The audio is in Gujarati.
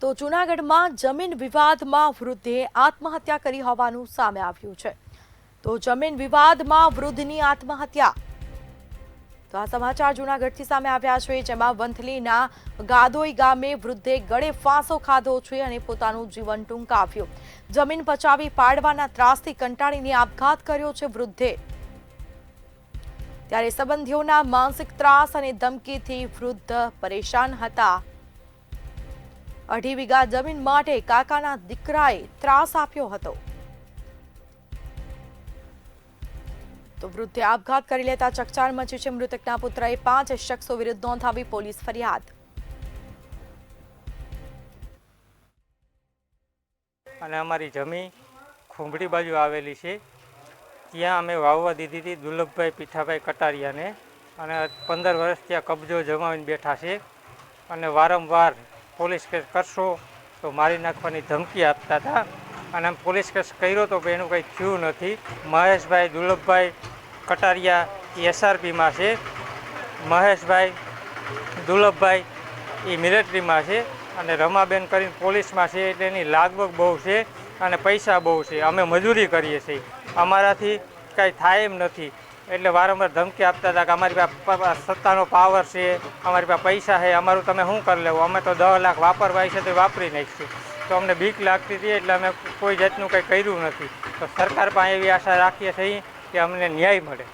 તો જૂનાગઢમાં જમીન વિવાદમાં વૃદ્ધે આત્મહત્યા કરી હોવાનું સામે આવ્યું છે। તો જમીન વિવાદમાં વૃદ્ધની આત્મહત્યા। તો આ સમાચાર જૂનાગઢથી સામે આવ્યા છે, જેમાં વંથલીના ગાદોઈ ગામે વૃદ્ધે ગળે ફાંસો ખાધો છે અને પોતાનું જીવન ટૂંકાવ્યું। જમીન પચાવી પાડવાના ત્રાસથી કંટાળીને આપઘાત કર્યો છે વૃદ્ધે। ત્યારે સંબંધીઓના માનસિક ત્રાસ અને ધમકીથી વૃદ્ધ પરેશાન હતા। 2.5 વીઘા જમીન માટે કાકાના દીકરાએ ત્રાસ આપ્યો હતો। તો વૃદ્ધે આપઘાત કરી લેતા ચકચાર મચી છે। મૃતકના પુત્રએ 5 શખ્સો વિરુદ્ધ નોંધાવી પોલીસ ફરિયાદ। અને અમારી જમીન ખુંભડી બાજુ આવેલી છે, ત્યાં અમે વાવવા દીધી હતી દુર્લભભાઈ પીઠાભાઈ કટારિયાને, અને 15 વર્ષ ત્યાં કબજો જમાવીને બેઠા છે અને વારંવાર પોલીસ કેસ કરશો તો મારી નાખવાની ધમકી આપતા હતા। અને પોલીસ કેસ કર્યો તો એનું કંઈ થયું નથી। મહેશભાઈ દુર્લભભાઈ કટારિયા એ SRPમાં છે, મહેશભાઈ દુર્લભભાઈ એ મિલિટરીમાં છે, અને રમાબેન કરીને પોલીસમાં છે। એટલે એની લાગવગ બહુ છે અને પૈસા બહુ છે। અમે મજૂરી કરીએ છીએ, અમારાથી કાંઈ થાય એમ નથી, એટલે વારંવાર ધમકી આપતા હતા કે અમારી પાસે સત્તાનો પાવર છે, અમારી પાસે પૈસા છે, અમારું તમે શું કરી લેવું, અમે તો 10 લાખ વાપરવા છે તો વાપરી નાખીશું। તો અમને બીક લાગતી હતી એટલે અમે કોઈ જાતનું કંઈ કર્યું નથી। તો સરકાર પાસે એવી આશા રાખીએ છીએ કે અમને ન્યાય મળે।